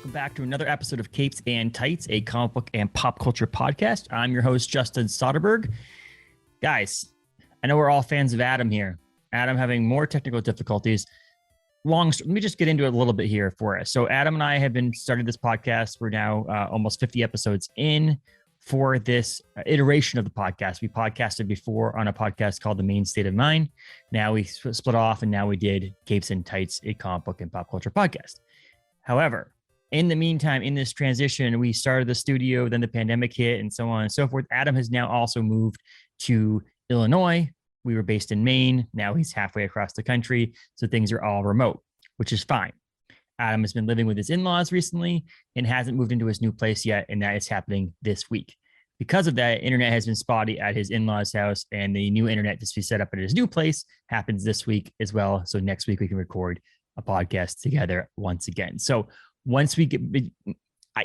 welcome back to another episode of Capes and Tights, a comic book and pop culture podcast. I'm your host, Justin Soderberg. Guys, I know we're all fans of Adam here. Adam having more technical difficulties. Let me just get into it a little bit here for us. So Adam and I have been starting this podcast. We're now almost 50 episodes in for this iteration of the podcast. We podcasted before on a podcast called The Main State of Mind. Now we split off, and now we did Capes and Tights, a comic book and pop culture podcast. However, in the meantime, in this transition, we started the studio, then the pandemic hit, and so on and so forth. Adam has now also moved to Illinois. We were based in Maine. Now he's halfway across the country. So things are all remote, which is fine. Adam has been living with his in-laws recently and hasn't moved into his new place yet. And that is happening this week. Because of that, internet has been spotty at his in-laws' house, and the new internet to be set up at his new place happens this week as well. So next week we can record a podcast together once again. So once we get,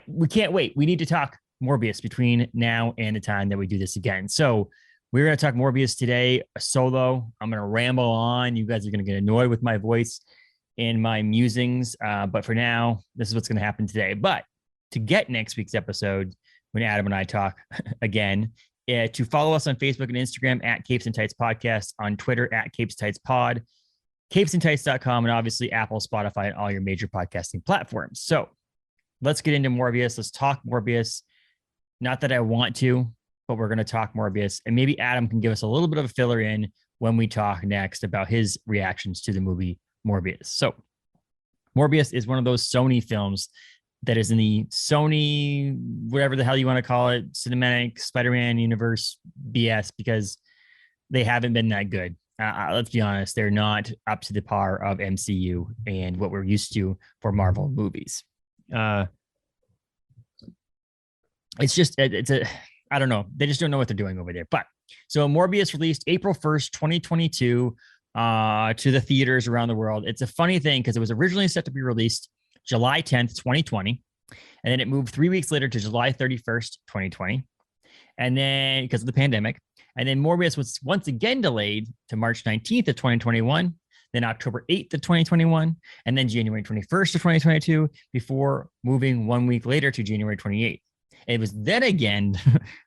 we can't wait. We need to talk Morbius between now and the time that we do this again. So we're going to talk Morbius today, solo. I'm going to ramble on. You guys are going to get annoyed with my voice and my musings. But for now, this is what's going to happen today. But to get next week's episode, when Adam and I talk again, to follow us on Facebook and Instagram at Capes and Tights Podcast, on Twitter at Capes Tights Pod, capesandtights.com, and obviously Apple, Spotify, and all your major podcasting platforms. So let's get into Morbius. Let's talk Morbius. Not that I want to, but we're going to talk Morbius. And maybe Adam can give us a little bit of a filler in when we talk next about his reactions to the movie Morbius. So Morbius is one of those Sony films that is in the Sony, whatever the hell you want to call it, cinematic Spider-Man universe BS, because they haven't been that good. Let's be honest, they're not up to the par of MCU and what we're used to for Marvel movies. I don't know. They just don't know what they're doing over there. But so Morbius released April 1st, 2022 to the theaters around the world. It's a funny thing because it was originally set to be released July 10th, 2020. And then it moved 3 weeks later to July 31st, 2020. And then because of the pandemic. And then Morbius was once again delayed to March 19th of 2021, then October 8th of 2021, and then January 21st of 2022, before moving 1 week later to January 28th. It was then again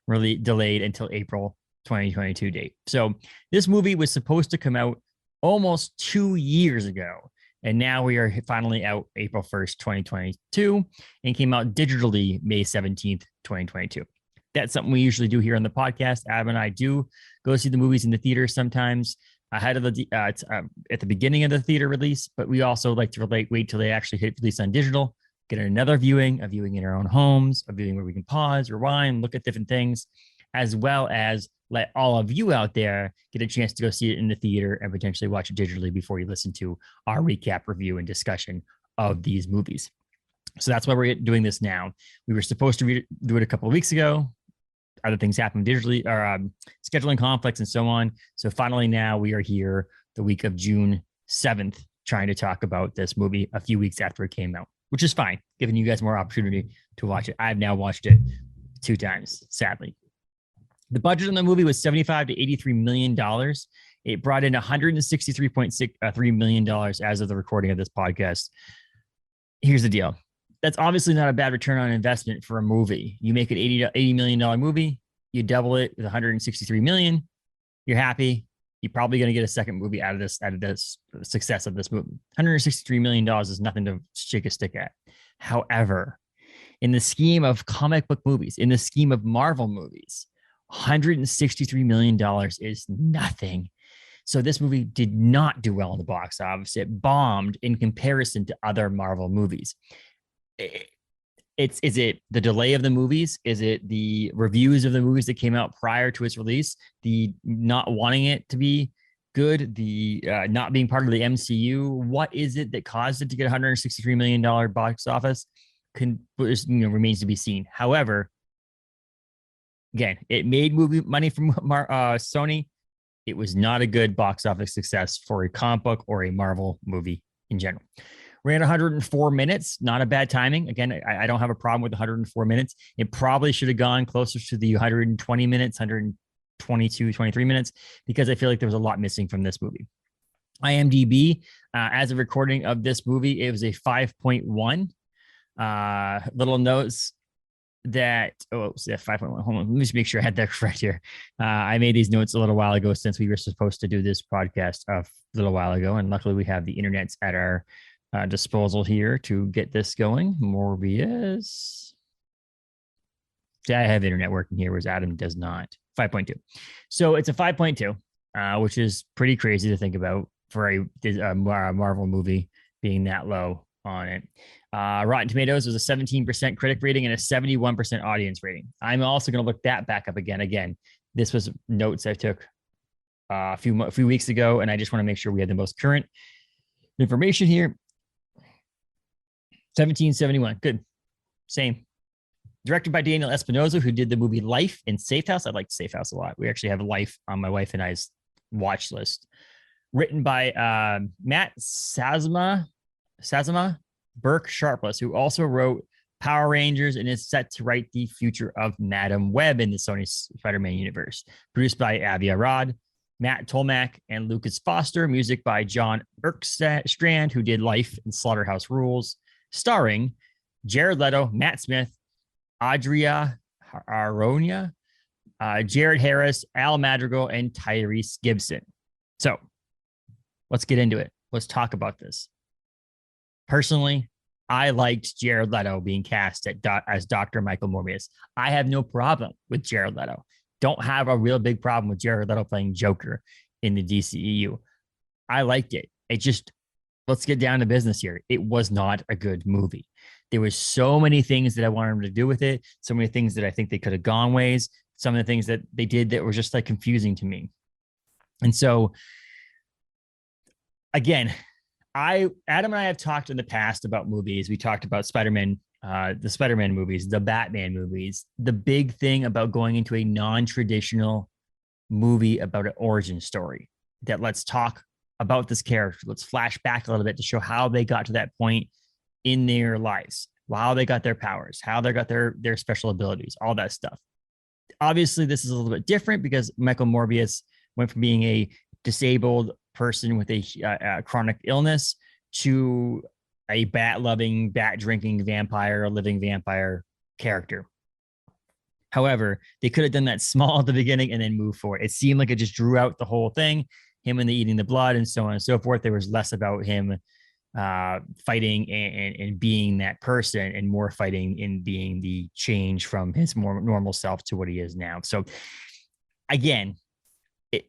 really delayed until April 2022 date. So this movie was supposed to come out almost 2 years ago. And now we are finally out April 1st, 2022, and came out digitally May 17th, 2022. That's something we usually do here on the podcast. Adam and I do go see the movies in the theater sometimes ahead of the at the beginning of the theater release, but we also like to wait till they actually hit release on digital, get another viewing, a viewing in our own homes, a viewing where we can pause, rewind, look at different things, as well as let all of you out there get a chance to go see it in the theater and potentially watch it digitally before you listen to our recap, review, and discussion of these movies. So that's why we're doing this now. We were supposed to do it a couple of weeks ago. Other things happen digitally, or scheduling conflicts and so on. So finally now we are here the week of June 7th trying to talk about this movie a few weeks after it came out, which is fine, giving you guys more opportunity to watch it. I've now watched it 2 times, sadly. The budget on the movie was $75 to $83 million. It brought in $163.3 million as of the recording of this podcast. Here's the deal. That's obviously not a bad return on investment for a movie. You make an $80 million movie, you double it with $163 million, you're happy. You're probably going to get a second movie out of this success of this movie. $163 million is nothing to shake a stick at. However, in the scheme of comic book movies, in the scheme of Marvel movies, $163 million is nothing. So this movie did not do well in the box office. It bombed in comparison to other Marvel movies. Is it the delay of the movies? Is it the reviews of the movies that came out prior to its release? The not wanting it to be good? The not being part of the MCU? What is it that caused it to get $163 million box office? Remains to be seen. However, again, it made movie money from Sony. It was not a good box office success for a comic book or a Marvel movie in general. Ran 104 minutes, not a bad timing. Again, I don't have a problem with 104 minutes. It probably should have gone closer to the 120 minutes, 122, 23 minutes, because I feel like there was a lot missing from this movie. IMDb, as a recording of this movie, it was a 5.1 Little notes that, oh, so 5.1. Hold on. Let me just make sure I had that correct here. I made these notes a little while ago since we were supposed to do this podcast a little while ago. And luckily we have the internets at our disposal here to get this going. Morbius. See, I have internet working here, whereas Adam does not. 5.2. So it's a 5.2, which is pretty crazy to think about for a Marvel movie being that low on it. Rotten Tomatoes was a 17% critic rating and a 71% audience rating. I'm also going to look that back up again. Again, this was notes I took a few weeks ago, and I just want to make sure we had the most current information here. 1771. Good. Same. Directed by Daniel Espinosa, who did the movie Life and Safe House. I liked Safe House a lot. We actually have Life on my wife and I's watch list. Written by Matt Sazama Burke Sharpless, who also wrote Power Rangers and is set to write the future of Madam Web in the Sony Spider-Man universe. Produced by Avi Arad, Matt Tolmack, and Lucas Foster. Music by John Erkstrand, who did Life and Slaughterhouse Rules. Starring Jared Leto, Matt Smith, Adria Aronia, Jared Harris, Al Madrigal, and Tyrese Gibson. So let's get into it. Let's talk about this. Personally, I liked Jared Leto being cast as Dr. Michael Morbius. I have no problem with Jared Leto. Don't have a real big problem with Jared Leto playing Joker in the DCEU. I liked it. It just, let's get down to business here. It was not a good movie. There was so many things that I wanted them to do with it. So many things that I think they could have gone ways. Some of the things that they did that were just like confusing to me. And so, again, Adam and I have talked in the past about movies. We talked about Spider-Man, the Spider-Man movies, the Batman movies. The big thing about going into a non-traditional movie about an origin story, that let's talk about this character. Let's flash back a little bit to show how they got to that point in their lives, how they got their powers, how they got their special abilities, all that stuff. Obviously, this is a little bit different because Michael Morbius went from being a disabled person with a chronic illness to a bat-loving, bat-drinking vampire, a living vampire character. However, they could have done that small at the beginning and then move forward. It seemed like it just drew out the whole thing, him and the eating the blood and so on and so forth. There was less about him fighting and being that person, and more fighting in being the change from his more normal self to what he is now. So again, it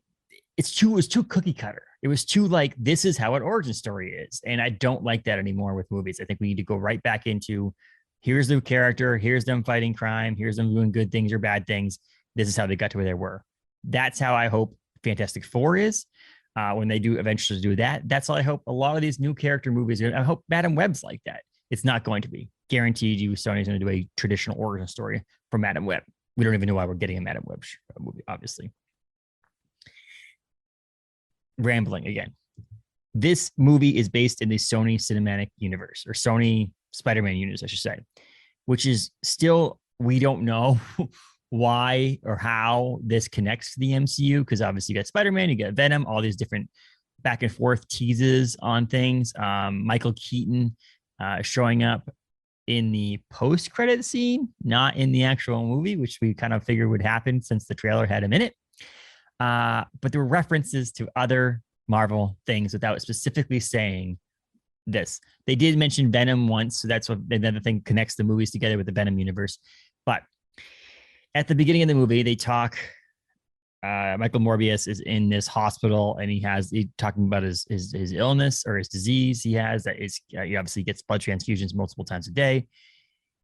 was too cookie cutter. It was too like, this is how an origin story is. And I don't like that anymore with movies. I think we need to go right back into, here's the character, here's them fighting crime, here's them doing good things or bad things. This is how they got to where they were. That's how I hope Fantastic Four is. When they do eventually do that, that's all I hope. A lot of these new character movies, I hope Madam Web's like that. It's not going to be. Guaranteed you, Sony's going to do a traditional origin story for Madam Web. We don't even know why we're getting a Madam Web movie, obviously. Rambling again. This movie is based in the Sony cinematic universe, or Sony Spider-Man universe, I should say, which is still, we don't know why or how this connects to the MCU, because obviously you got Spider-Man, you got Venom, all these different back and forth teases on things. Michael Keaton showing up in the post-credit scene, not in the actual movie, which we kind of figured would happen since the trailer had him in it. But there were references to other Marvel things without specifically saying this. They did mention Venom once, so that's what another thing connects the movies together with the Venom universe. But at the beginning of the movie, they talk. Michael Morbius is in this hospital, and he's talking about his illness or his disease. He has that is he obviously gets blood transfusions multiple times a day.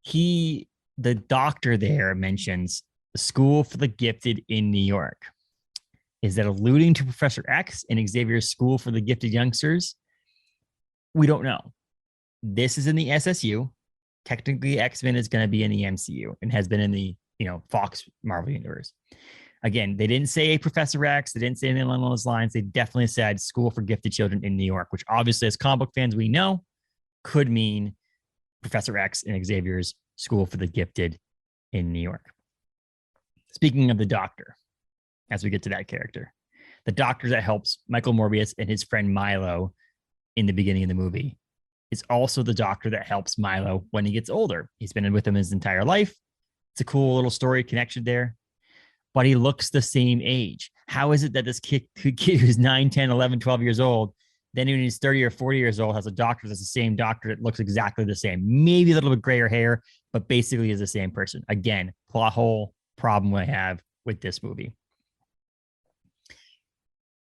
The doctor there mentions the School for the Gifted in New York. Is that alluding to Professor X and Xavier's School for the Gifted Youngsters? We don't know. This is in the SSU. Technically, X-Men is going to be in the MCU and has been in the Fox Marvel universe. Again, they didn't say Professor X. They didn't say anything along those lines. They definitely said School for Gifted Children in New York, which obviously, as comic book fans, we know could mean Professor X and Xavier's School for the Gifted in New York. Speaking of the Doctor, as we get to that character, the doctor that helps Michael Morbius and his friend Milo in the beginning of the movie is also the doctor that helps Milo when he gets older. He's been with him his entire life. It's a cool little story connection there, but he looks the same age. How is it that this kid who's 9, 10, 11, 12 years old, then when he's 30 or 40 years old, has a doctor that's the same doctor that looks exactly the same, maybe a little bit grayer hair, but basically is the same person? Again, plot hole problem I have with this movie.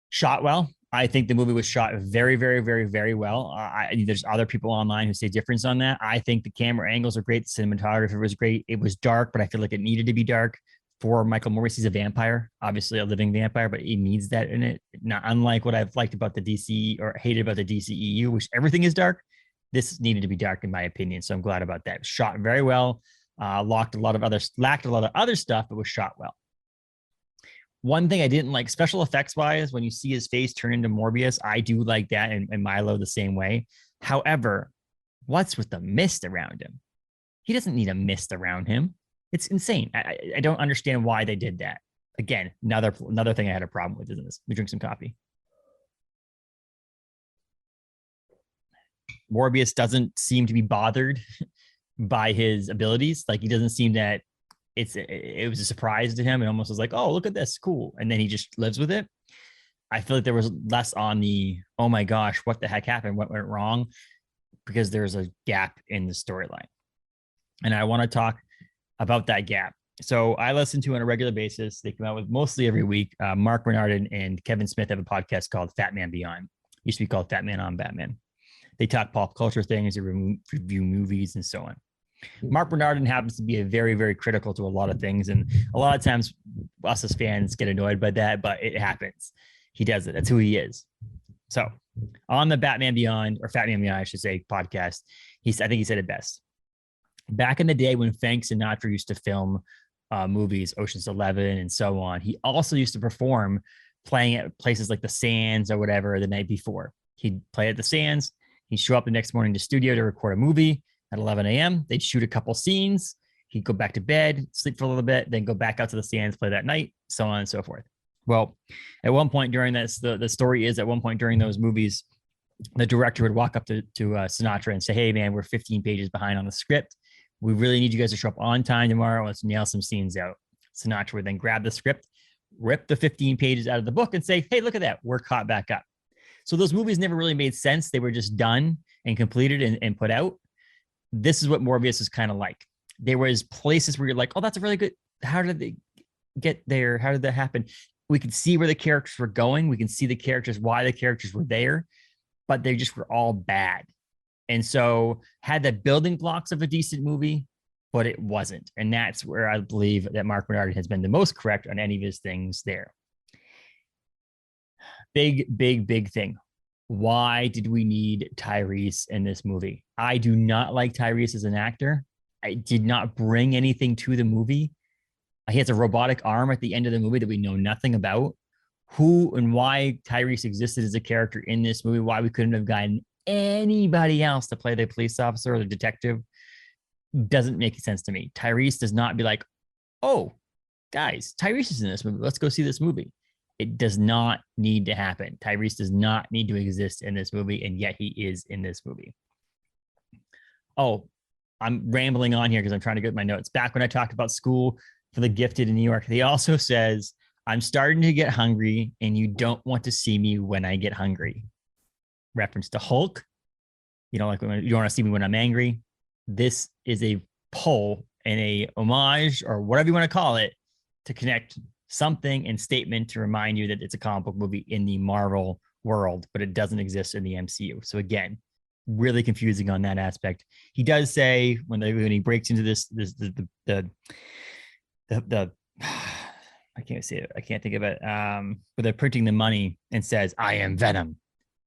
Shot well. I think the movie was shot very, very, very, very well. There's other people online who say difference on that. I think the camera angles are great. The cinematography was great. It was dark, but I feel like it needed to be dark for Michael Morbius. He's a vampire, obviously a living vampire, but he needs that in it. Not unlike what I've liked about the DC or hated about the DCEU, which everything is dark. This needed to be dark in my opinion. So I'm glad about that. Shot very well. Lacked a lot of other stuff, but was shot well. One thing I didn't like, special effects wise, when you see his face turn into Morbius, I do like that, and Milo the same way. However, what's with the mist around him? He doesn't need a mist around him. It's insane. I don't understand why they did that. Again, another thing I had a problem with, isn't this? Let me drink some coffee. Morbius doesn't seem to be bothered by his abilities. Like, he doesn't seem that it was a surprise to him. It almost was like, oh, look at this, cool. And then he just lives with it. I feel like there was less on the, oh my gosh, what the heck happened? What went wrong? Because there's a gap in the storyline. And I want to talk about that gap. So I listen to on a regular basis. They come out with mostly every week. Mark Bernard and Kevin Smith have a podcast called Fat Man Beyond. It used to be called Fat Man on Batman. They talk pop culture things, they review movies and so on. Mark Bernardin happens to be a very, very critical to a lot of things. And a lot of times us as fans get annoyed by that, but it happens. He does it. That's who he is. So on the Batman Beyond, or Fat Man Beyond, I should say, podcast, I think he said it best. Back in the day when Frank Sinatra used to film movies, Ocean's 11 and so on, he also used to perform playing at places like the Sands or whatever the night before. He'd play at the Sands. He'd show up the next morning to studio to record a movie. At 11 a.m., they'd shoot a couple scenes. He'd go back to bed, sleep for a little bit, then go back out to the Sands, play that night, so on and so forth. Well, at one point during this, the story is at one point during those movies, the director would walk up to Sinatra and say, hey, man, we're 15 pages behind on the script. We really need you guys to show up on time tomorrow. Let's nail some scenes out. Sinatra would then grab the script, rip the 15 pages out of the book and say, hey, look at that. We're caught back up. So those movies never really made sense. They were just done and completed and put out. This is what Morbius is kind of like. There was places where you're like, oh, that's a really good, how did they get there? How did that happen? We could see where the characters were going. We can see the characters, why the characters were there, but they just were all bad. And so had the building blocks of a decent movie, but it wasn't. And that's where I believe that Mark Bernard has been the most correct on any of his things there. Big thing. Why did we need Tyrese in this movie? I do not like Tyrese as an actor. I did not bring anything to the movie. He has a robotic arm at the end of the movie that we know nothing about. Who and why Tyrese existed as a character in this movie, why we couldn't have gotten anybody else to play the police officer or the detective, doesn't make sense to me. Tyrese does not be like, oh, guys, Tyrese is in this movie. Let's go see this movie. It does not need to happen. Tyrese does not need to exist in this movie, and yet he is in this movie. Oh, I'm rambling on here because I'm trying to get my notes. Back when I talked about School for the Gifted in New York, he also says, I'm starting to get hungry, and you don't want to see me when I get hungry. Reference to Hulk. You don't want to see me when I'm angry. This is a pull and a homage, or whatever you want to call it, to connect something and statement to remind you that it's a comic book movie in the Marvel world, but it doesn't exist in the MCU. So again, really confusing on that aspect. He does say when he breaks into the I can't say it. I can't think of it. But they're printing the money and says, I am Venom.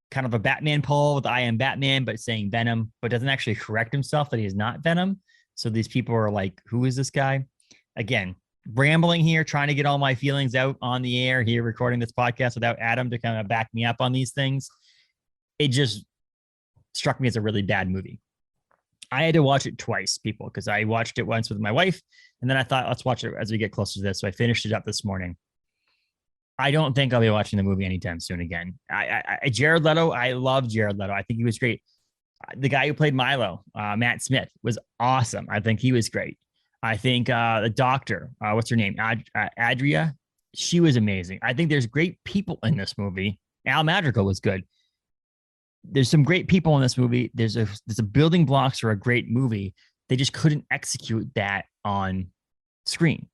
Kind of a Batman pull with I am Batman, but saying Venom, but doesn't actually correct himself that he is not Venom. So these people are like, who is this guy? Again, rambling here, trying to get all my feelings out on the air here, recording this podcast without Adam to kind of back me up on these things. It just struck me as a really bad movie. I had to watch it twice, people, because I watched it once with my wife, and then I thought, let's watch it as we get closer to this. So I finished it up this morning. I don't think I'll be watching the movie anytime soon again. Jared Leto, I love Jared Leto. I think he was great. The guy who played Milo, Matt Smith, was awesome. I think he was great. I think the doctor, what's her name? Adria, she was amazing. I think there's great people in this movie. Al Madrigal was good. There's some great people in this movie. There's a building blocks for a great movie. They just couldn't execute that on screen.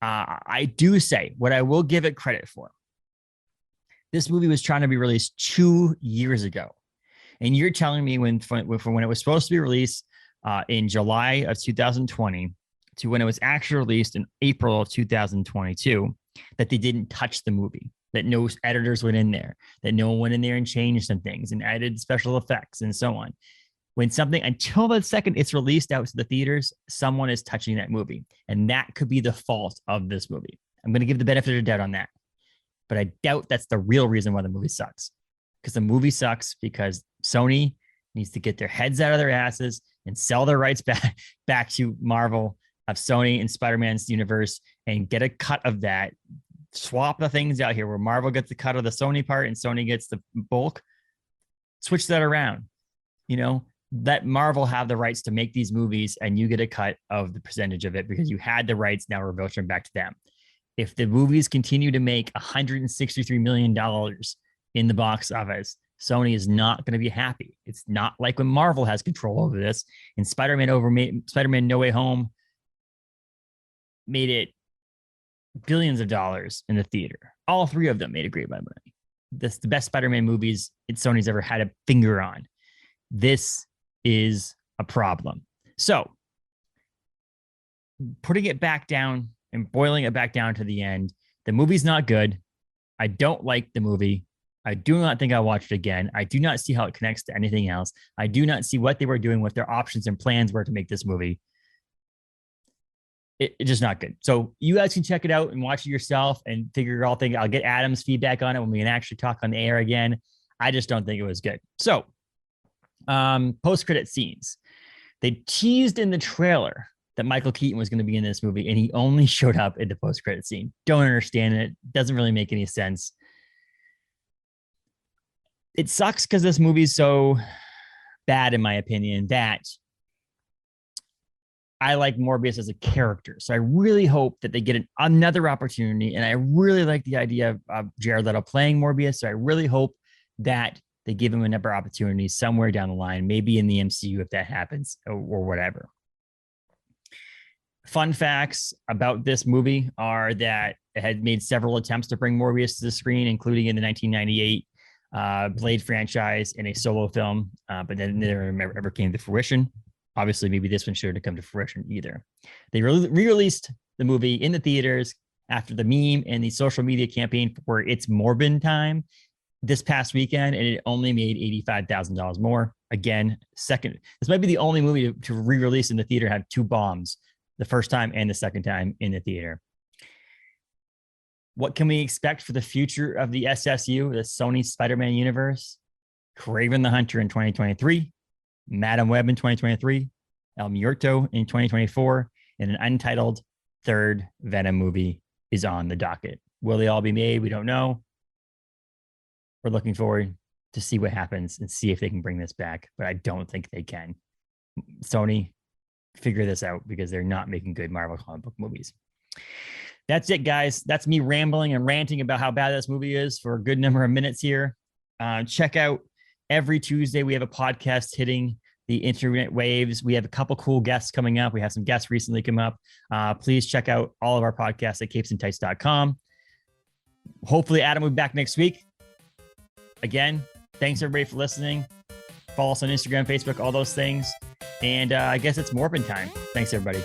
I do say what I will give it credit for. This movie was trying to be released 2 years ago. And you're telling me when it was supposed to be released in July of 2020 to when it was actually released in April of 2022, that they didn't touch the movie, that no editors went in there, that no one went in there and changed some things and added special effects and so on. When something, until the second it's released out to the theaters, someone is touching that movie. And that could be the fault of this movie. I'm going to give the benefit of the doubt on that. But I doubt that's the real reason why the movie sucks. Because the movie sucks because Sony needs to get their heads out of their asses and sell their rights back to Marvel of Sony and Spider-Man's universe and get a cut of that. Swap the things out here where Marvel gets the cut of the Sony part and Sony gets the bulk. Switch that around. Let Marvel have the rights to make these movies and you get a cut of the percentage of it because you had the rights. Now reverse them back to them. If the movies continue to make $163 million in the box office, Sony is not going to be happy. It's not like when Marvel has control over this. And Spider-Man No Way Home made it billions of dollars in the theater. All three of them made a great amount of money. That's the best Spider-Man movies Sony's ever had a finger on. This is a problem. So putting it back down and boiling it back down to the end, the movie's not good. I don't like the movie. I do not think I'll watch it again. I do not see how it connects to anything else. I do not see what they were doing, what their options and plans were to make this movie. It's just not good. So you guys can check it out and watch it yourself and figure it all thing. I'll get Adam's feedback on it when we can actually talk on the air again. I just don't think it was good. So post-credit scenes. They teased in the trailer that Michael Keaton was going to be in this movie, and he only showed up in the post-credit scene. Don't understand it. Doesn't really make any sense. It sucks because this movie is so bad, in my opinion, that I like Morbius as a character. So I really hope that they get another opportunity. And I really like the idea of Jared Leto playing Morbius. So I really hope that they give him another opportunity somewhere down the line, maybe in the MCU if that happens or whatever. Fun facts about this movie are that it had made several attempts to bring Morbius to the screen, including in the 1998 Blade franchise in a solo film, but then never ever came to fruition. Obviously, maybe this one shouldn't have come to fruition either. They re-released the movie in the theaters after the meme and the social media campaign for It's Morbin Time this past weekend, and it only made $85,000 more. Again, this might be the only movie to re-release in the theater have two bombs, the first time and the second time in the theater. What can we expect for the future of the SSU, the Sony Spider-Man universe? Kraven the Hunter in 2023, Madam Web in 2023, El Muerto in 2024, and an untitled third Venom movie is on the docket. Will they all be made? We don't know. We're looking forward to see what happens and see if they can bring this back, but I don't think they can. Sony, figure this out because they're not making good Marvel comic book movies. That's it, guys. That's me rambling and ranting about how bad this movie is for a good number of minutes here. Check out every Tuesday. We have a podcast hitting the internet waves. We have a couple cool guests coming up. We have some guests recently come up. Please check out all of our podcasts at capesandtights.com. Hopefully Adam will be back next week. Again, thanks everybody for listening. Follow us on Instagram, Facebook, all those things. And I guess it's Morbin time. Thanks, everybody.